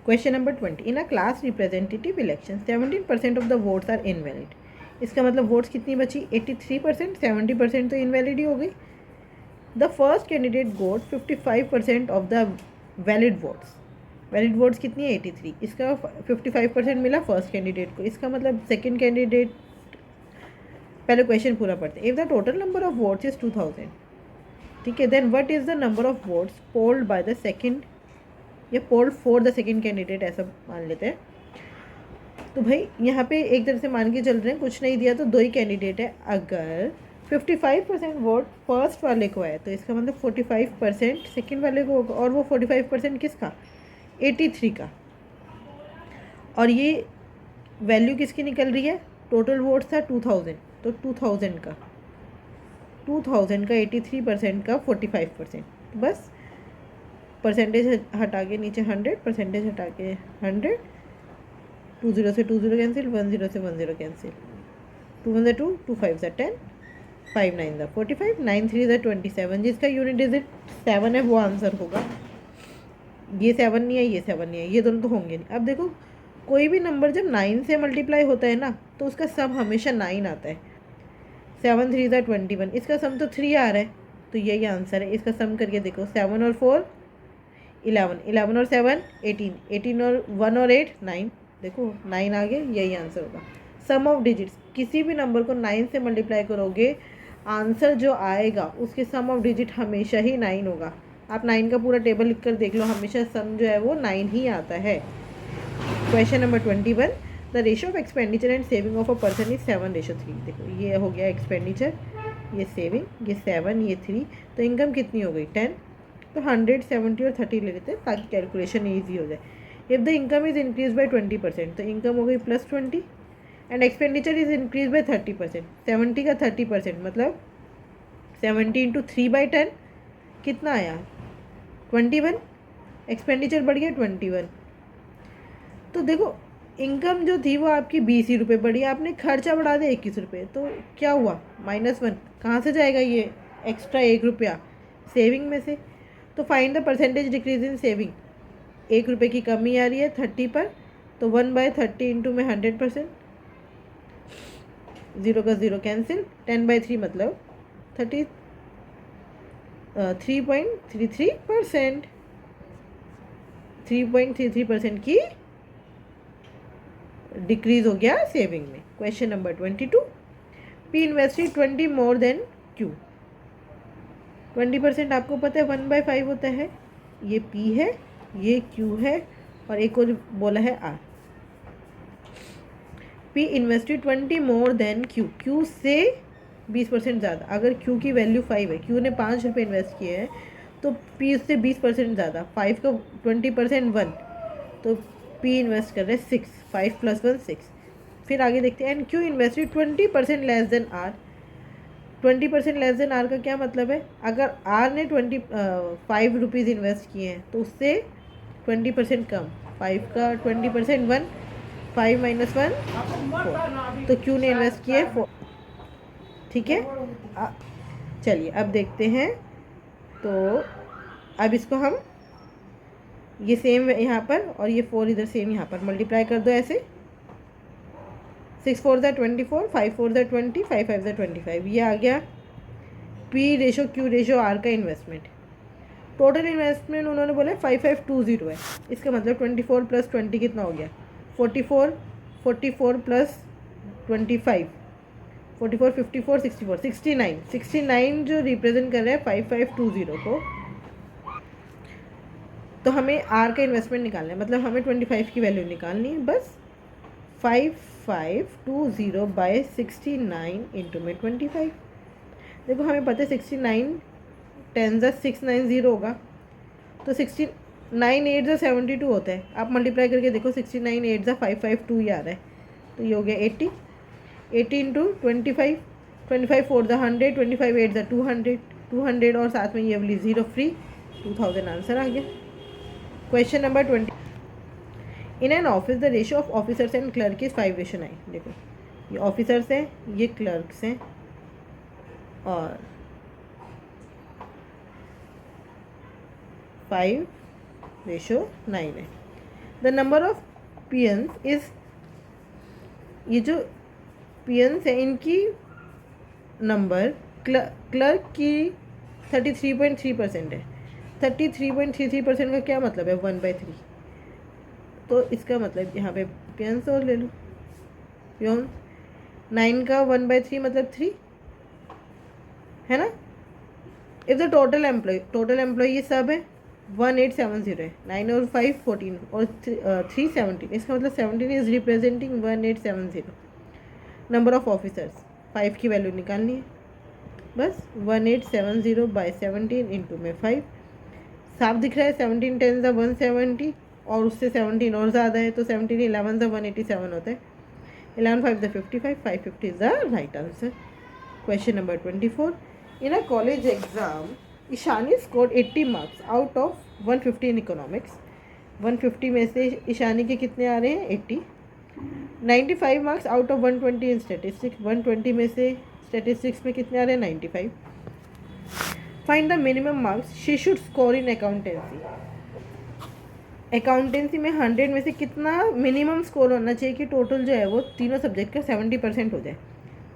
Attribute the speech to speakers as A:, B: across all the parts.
A: Question number 20, in a class representative election 17% of the votes are invalid. इसका मतलब votes कितनी बची? 83%। 70% तो इनवैलिड ही हो गई। The first candidate got 55% of the valid votes. Valid votes कितनी है? 83। इसका 55% मिला फर्स्ट कैंडिडेट को। इसका मतलब सेकेंड कैंडिडेट, पहले क्वेश्चन पूरा पढ़ते हैं। If the total number of votes is 2000, ठीक है, then what is the number of votes polled by the second, या polled for the second candidate, ऐसा मान लेते हैं। तो भाई यहाँ पे एक तरह से मान के चल रहे हैं, कुछ नहीं दिया तो दो ही कैंडिडेट है। अगर 55% वोट फर्स्ट वाले को है तो इसका मतलब 45% सेकेंड वाले को होगा, और वो 45% किसका? 83 का। और ये वैल्यू किसकी निकल रही है? टोटल वोट्स था 2000, तो 2000 का 83% का 45%, बस परसेंटेज हटा के नीचे 100, परसेंटेज हटा के 100, 20 से 20 कैंसिल, 10 से 10 कैंसिल, 2 1 2, 2 5 10, 5 9 45, 9 3 27। जिसका यूनिट डिजिट 7 है वो आंसर होगा। ये 7 नहीं है, ये 7 नहीं है, ये दोनों तो होंगे नहीं। अब देखो, कोई भी नंबर जब 9 से मल्टीप्लाई होता है ना तो उसका सम हमेशा 9 आता है। 7 3 21, इसका सम तो 3 आ रहा है, तो यही आंसर है। इसका सम करके देखो, 7 और 4 11, 11 और 7 18, 18 और 1 और 8 9, देखो 9 आ गए, यही आंसर होगा। सम ऑफ डिजिट्स, किसी भी नंबर को 9 से मल्टीप्लाई करोगे, आंसर जो आएगा उसके सम ऑफ डिजिट हमेशा ही 9 होगा। आप 9 का पूरा टेबल लिख कर देख लो, हमेशा सम जो है वो 9 ही आता है। Question number 21, the ratio of expenditure and saving of a person is 7:3। देखो ये हो गया एक्सपेंडिचर, ये सेविंग, ये 7, ये 3, तो इनकम कितनी हो गई? 10। तो 100, 70 और 30 ले लेते हैं ताकि कैलकुलेशन ईजी हो जाए। If the income is increase by 20%, तो इनकम हो गई +20, and expenditure is increase by 30%। 70 का 30% मतलब 70 इंटू 3/10 कितना आया? 21। एक्सपेंडिचर बढ़ गया 21। तो देखो, इनकम जो थी वो आपकी 20 ही रुपये बढ़ी, आपने खर्चा बढ़ा दिया 21 रुपये, तो क्या हुआ? -1। कहाँ से जाएगा ये एक्स्ट्रा 1 रुपया? सेविंग में से। तो find the percentage decrease in saving. 1 रुपये की कमी आ रही है 30 पर, तो 1/30 इंटू में 100%, 0 का 0 कैंसिल, 10/3 मतलब 3.33%। 3.33% की डिक्रीज हो गया सेविंग में। Question number 22, P invested 20 more than Q. 20% आपको पता है 1/5 होता है। ये पी है, ये क्यू है, और एक और बोला है R. P invested 20 more than Q, Q से 20% ज़्यादा। अगर क्यू की वैल्यू 5 है, क्यू ने 5 रुपये इन्वेस्ट किए हैं, तो पी उससे 20% ज़्यादा। 5 का 20% 1, तो पी इन्वेस्ट कर रहे हैं 6। 5 + 1 6। फिर आगे देखते हैं, and Q invested 20% less than R. 20% less than R का क्या मतलब है? अगर आर ने 5 रुपीज़ इन्वेस्ट किए हैं तो उससे 20% कम। 5 का 20% 1, 5 - 1 4, तो क्यू ने इन्वेस्ट किए 4। ठीक है, चलिए अब देखते हैं। तो अब इसको हम, ये सेम यहाँ पर और ये 4 इधर सेम यहाँ पर मल्टीप्लाई कर दो ऐसे। 6 4 = 24, 5 4 = 20, 5 5 = 25। ये आ गया P ratio Q ratio R का इन्वेस्टमेंट। टोटल इन्वेस्टमेंट उन्होंने बोला 5520 है। इसका मतलब 24 + 20 कितना हो गया? 44, 44 + 25, 44 54 64 69, 69 जो रिप्रेजेंट कर रहा है 5520 को। तो हमें आर का इन्वेस्टमेंट निकालना है, मतलब हमें 25 की वैल्यू निकालनी है बस। 5520 बाय 69 इंटू में 25। देखो हमें पता है 69 10 + 690 होगा, तो 69 8 = 72 होता है। आप मल्टीप्लाई करके देखो, 69 8 = 552 ही आ रहा है, तो ये हो गया 80। 80 इंटू 25, 25 4 = 100, 25 8 = 200, 200 और साथ में ये वाली 0 फ्री, 2000 आंसर आ गया। Question number 20, in an office the ratio of officers and clerk is 5:9। देखो ये ऑफिसर्स हैं, ये क्लर्क्स हैं, और 5:9 है। The number of peons is, ये जो पियंस है इनकी नंबर क्लर्क की 33.3% है। 33.33% का क्या मतलब है? 1/3। तो इसका मतलब यहाँ पे पियंस और ले लो, पियन। 9 का 1/3 मतलब 3 है ना। इफ द टोटल एम्प्लॉय ये सब है 1870 है। 9 और 5 14 और 3 17, इसका मतलब 17 is representing 1870। Number of officers 5 की वैल्यू निकालनी है बस। 1870 बाई 17 इंटू में 5, साफ दिख रहा है। 17 10 ज़ा 170 और उससे 17 और ज़्यादा है तो 17 11 ज़ा 187 होता है। 11 5 ज़ा 55, 550 is the right answer. Question number 24, in a college exam Ishani scored 80 marks out of 150 in economics. 150 में से ईशानी के कितने आ रहे हैं? 80। 95 marks out of 120 in statistics. 120 में से स्टैटिस्टिक्स में कितने आ रहे हैं? 95। Find the minimum marks she should score in accountancy. Accountancy में 100 में से कितना मिनिमम स्कोर होना चाहिए कि टोटल जो है वो तीनों सब्जेक्ट का 70% हो जाए?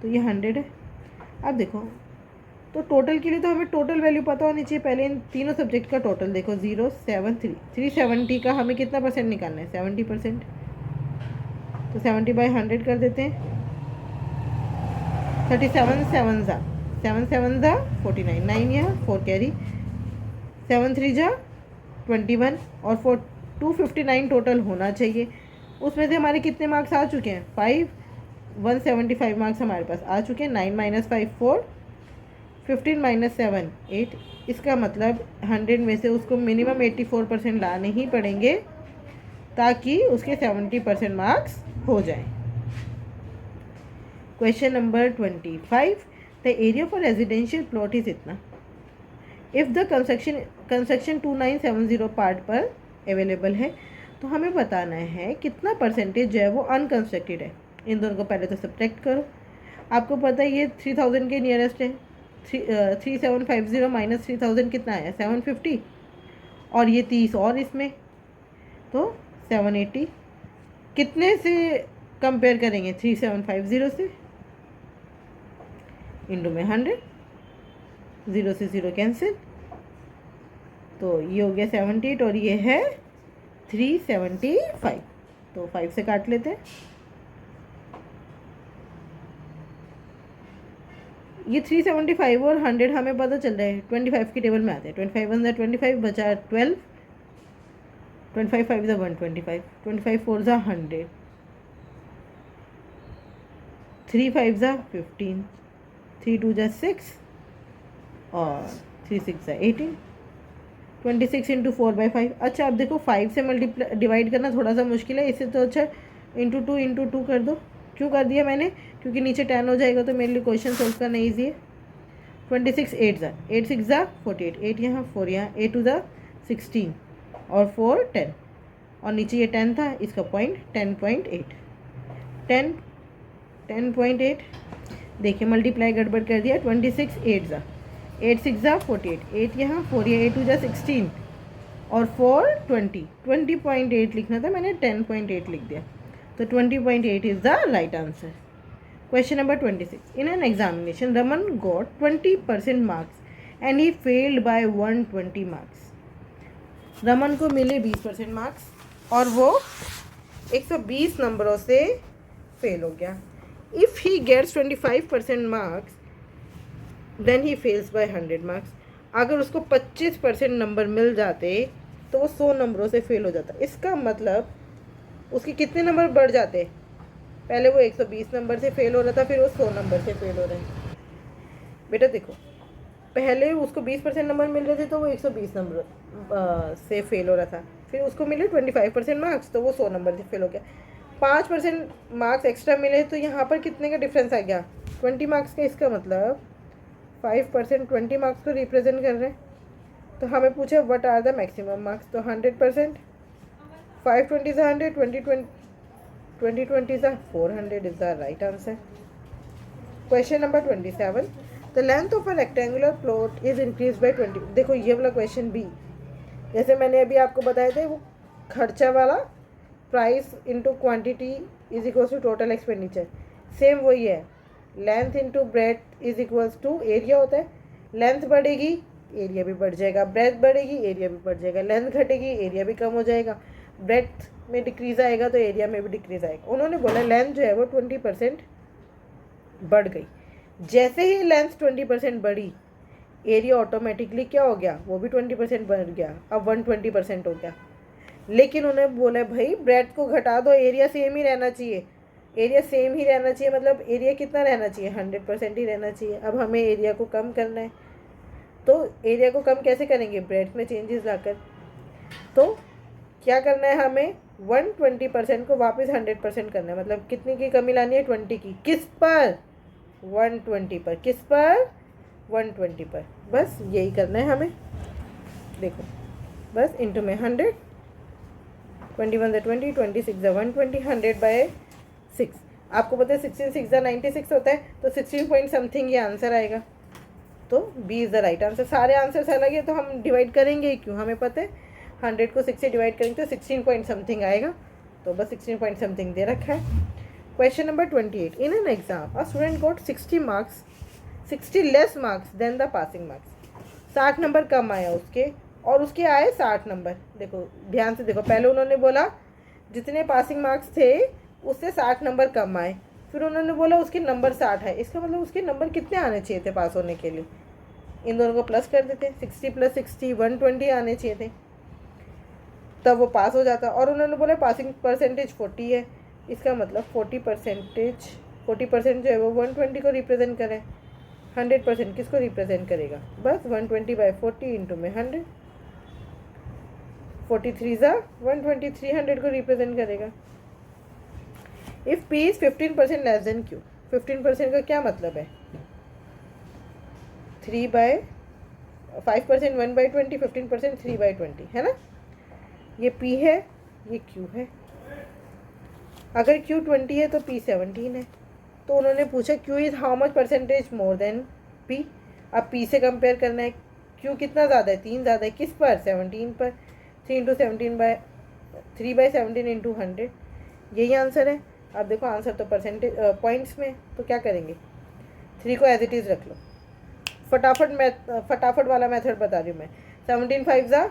A: तो ये 100 है। अब देखो, तो टोटल के लिए तो हमें टोटल वैल्यू पता होनी चाहिए। पहले इन तीनों सब्जेक्ट का टोटल देखो, 0 7 3, 370 का हमें कितना परसेंट निकालना है? 70%। तो 70 बाई 100 कर देते हैं। 37 7 ज़ा 7 7 ज़ा 49, 9 यहाँ 4 कैरी, 7 3 ज़ा 21 और 4 259 टोटल होना चाहिए। उसमें से हमारे कितने मार्क्स आ चुके हैं? 5। 175 मार्क्स हमारे पास आ चुके हैं। 9 - 5 4, 15 - 7 8। इसका मतलब 100 में से उसको मिनिमम 84% लाने ही पड़ेंगे ताकि उसके 70% मार्क्स हो जाएं। Question number 25, the area for residential plot is इतना। इफ़ द कंस्ट्रक्शन 2970 पार्ट पर अवेलेबल है तो हमें बताना है कितना परसेंटेज जो है वो अनकंस्ट्रक्टेड है। इन दोनों को पहले तो सब्ट्रैक्ट करो। आपको पता है ये 3000 के नियरेस्ट है। 3750 माइनस 3000 कितना आया? 750। और ये 30 और इसमें तो 780। कितने से कंपेयर करेंगे? 3750 से, इंटू में 100, 0 से 0 कैंसिल, तो ये हो गया 78 और ये है 375। तो 5 से काट लेते हैं। ये 375 और 100 हमें पता चल रहा है 25 की टेबल में आते हैं। 25 1 25 बचा 12, 25 5 125, 25 4 100, 3 5 15, 3 2 6 और 3 6 18, 26 इंटू 4/5। अच्छा, अब देखो 5 से मल्टीप्लाई डिवाइड करना थोड़ा सा मुश्किल है, इससे तो अच्छा इंटू 2 कर दो। क्यों कर दिया मैंने? क्योंकि नीचे 10 हो जाएगा तो मेरे लिए क्वेश्चन सोल्व करना ईजी है। 26 8 8 6 48, 8 यहाँ 4 यहाँ, 8 2 16 और 4 10 और नीचे ये 10 था, इसका पॉइंट 10.8, 10.8। देखिए मल्टीप्लाई गड़बड़ कर दिया। 26 8 8 6 48, 8 यहाँ 4 यहाँ, 8 2 16 और 4 20, 20.8 लिखना था, मैंने 10.8 लिख दिया। तो 20.8 is the right answer. Question number 26, in an examination Raman got 20% marks and he failed by 120 marks. Raman को मिले 20% मार्क्स और वो 120 नंबरों से फेल हो गया। If he gets 25% marks then he fails by 100 marks. अगर उसको 25% नंबर मिल जाते तो वो 100 नंबरों से फेल हो जाता। इसका मतलब उसके कितने नंबर बढ़ जाते? पहले वो 120 नंबर से फेल हो रहा था, फिर वो 100 नंबर से फेल हो रहे हैं। बेटा देखो, पहले उसको 20% नंबर मिल रहे थे तो वो 120 नंबर से फेल हो रहा था, फिर उसको मिले 25% मार्क्स तो वो 100 नंबर से फेल हो गया। 5% मार्क्स एक्स्ट्रा मिले तो यहाँ पर कितने का डिफरेंस आ गया? 20 मार्क्स का। इसका मतलब 5% 20 मार्क्स को रिप्रेजेंट कर रहे हैं। तो हमें पूछा what are the maximum marks, तो 100%, 5 20 is 100, 20 20 is 400 is the right answer. Question number 27, the length of a rectangular plot is increased by 20। देखो ये वाला क्वेश्चन भी जैसे मैंने अभी आपको बताए थे वो खर्चा वाला price into quantity is equals to total expenditure, same वही है, length into breadth is equals to area होता है, लेंथ बढ़ेगी एरिया भी बढ़ जाएगा, ब्रेथ बढ़ेगी एरिया भी बढ़ जाएगा, लेंथ घटेगी एरिया भी कम हो जाएगा, ब्रेथ में डिक्रीज आएगा तो एरिया में भी डिक्रीज आएगा। उन्होंने बोला लेंथ जो है वो 20% बढ़ गई, जैसे ही लेंथ 20% बढ़ी एरिया ऑटोमेटिकली क्या हो गया, वो भी 20% बढ़ गया, अब 120% हो गया। लेकिन उन्हें बोला भाई ब्रेथ को घटा दो, एरिया सेम ही रहना चाहिए, एरिया सेम ही रहना चाहिए, मतलब एरिया कितना रहना चाहिए, 100% ही रहना चाहिए। अब हमें एरिया को कम करना है, तो एरिया को कम कैसे करेंगे, ब्रेथ में चेंजेस लाकर। तो क्या करना है हमें, 120% को वापस 100% करना है, मतलब कितनी की कमी लानी है, 20 की, किस पर, 120 पर, किस पर, 120 पर, बस यही करना है हमें। देखो बस इंटू में 100, 21 ज़ा 20, 26 ज़ा 120, 100 बाय 6। आपको पता है 16 6 ज़ा 96 होता है, तो 16 पॉइंट समथिंग ये आंसर आएगा, तो B is the right answer. सारे आंसर्स अलग है तो हम डिवाइड करेंगे ही क्यों, हमें पता है 100 को 6 से डिवाइड करेंगे तो 16 पॉइंट समथिंग आएगा, तो बस 16 पॉइंट समथिंग दे रखा है। Question number 28, in an exam a student got 60 marks, 60 less marks than the passing marks, 60 number कम आया उसके और उसके आए 60 नंबर। देखो ध्यान से देखो, पहले उन्होंने बोला जितने पासिंग मार्क्स थे उससे 60 नंबर कम आए, फिर उन्होंने बोला उसके नंबर 60 है, इसका मतलब उसके नंबर कितने आने चाहिए थे पास होने के लिए, इन दोनों को प्लस कर देते, 60 + 60 120 आने चाहिए थे, तब वो पास हो जाता। और उन्होंने बोला पासिंग परसेंटेज 40 है, इसका मतलब 40% जो है वो 120 को रिप्रेजेंट करें, 100% किसको रिप्रेजेंट करेगा, बस 120/40 इंटू में 100, 43 ज़ा 120, 300 को रिप्रेजेंट करेगा। If P is 15% less than Q, 15% का क्या मतलब है, 3/5%, 1/20, 15% 3/20 है ना, ये P है ये Q है, अगर Q 20 है तो P 17 है, तो उन्होंने पूछा Q is how much percentage more than P, अब P से कंपेयर करना है, Q कितना ज़्यादा है, 3 ज़्यादा है, किस पर, 17 पर, 3/17 इंटू 100, यही आंसर है। अब देखो आंसर तो परसेंटेज पॉइंट्स में, तो क्या करेंगे, 3 को एज इट इज़ रख लो, फटाफट वाला मेथड बता रही हूँ मैं, 17 5 ज़ा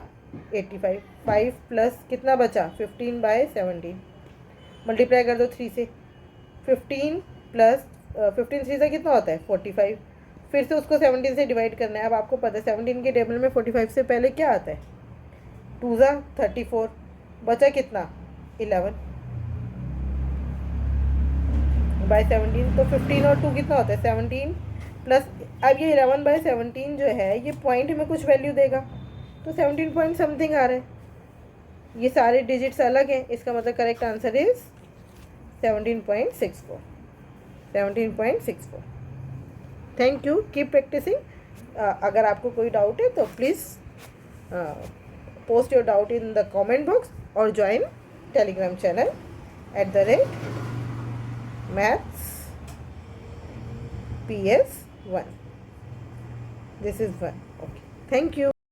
A: 85, 5 प्लस कितना बचा, 15/17, मल्टीप्लाई कर दो 3 से, 15 प्लस 15 3 से कितना होता है 45, फिर से उसको 17 से डिवाइड करना है। अब आपको पता है 17 के टेबल में 45 से पहले क्या आता है, 2 ज़ा 34, बचा कितना 11/17, तो 15 और 2 कितना होता है 17 प्लस, अब ये 11/17 जो है ये पॉइंट में कुछ वैल्यू देगा, तो 17 पॉइंट समथिंग आ रहा है, ये सारे डिजिट्स अलग हैं, इसका मतलब correct answer is 17.64, 17.64। Thank you, keep practising. अगर आपको कोई डाउट है तो please post your doubt in the comment box और join Telegram channel @mathsps1, this is 1, okay, thank you।